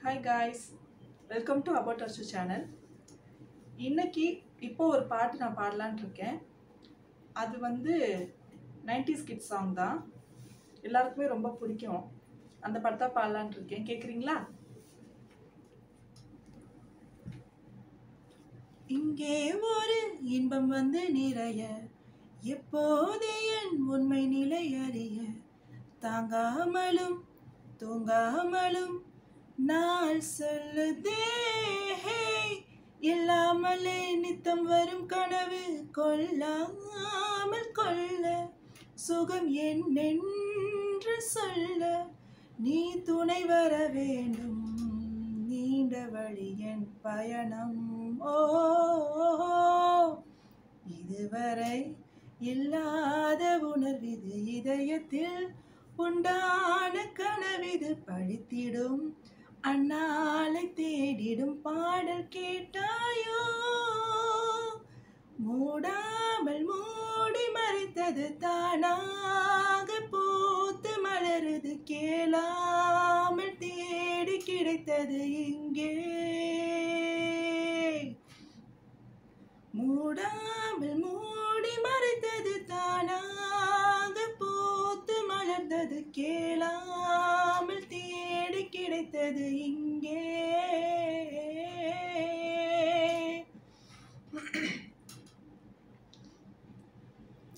Hi guys, welcome to About Us channel. இன்னைக்கு இப்போ ஒரு பாட்டு நான் பாடலான்னு இருக்கேன். அது வந்து 90s கிட்ஸ் சாங் தான். எல்லாருக்குமே ரொம்ப பிடிக்கும். அந்த பாட்டு தான் பாடலான்னு இருக்கேன். கேக்குறீங்களா? இங்கே ஒரு இன்பம் வந்து நிறைய எப்போது என் உண்மை நிலை அறிய தாங்காமலும் தூங்காமலும் நாள் சொல்லுதே இல்லாமலே நித்தம் வரும் கனவு கொள்ளாமல் கொள்ள சுகம் என்னென்று சொல்ல நீ துணை வர வேண்டும் நீண்ட வழி என் பயணம் ஓ இதுவரை இல்லாத உணர்விது இதயத்தில் உண்டான கனவிது பழித்திடும் அண்ணாலை தேடிடும் பாடல் கேட்டாயோ மூடாமல் மூடி மறைத்தது தானாக பூத்து மலருது கேளாமல் தேடி கிடைத்தது இங்கே மூடாமல் மூடி மறைத்தது தானாக பூத்து மலர்ந்தது கேளாமல் தேடி கிடைத்தது இங்கே.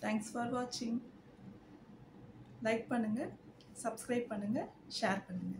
தேங்க்ஸ் ஃபார் வாட்சிங். லைக் பண்ணுங்க, சப்ஸ்கிரைப் பண்ணுங்க, ஷேர் பண்ணுங்க.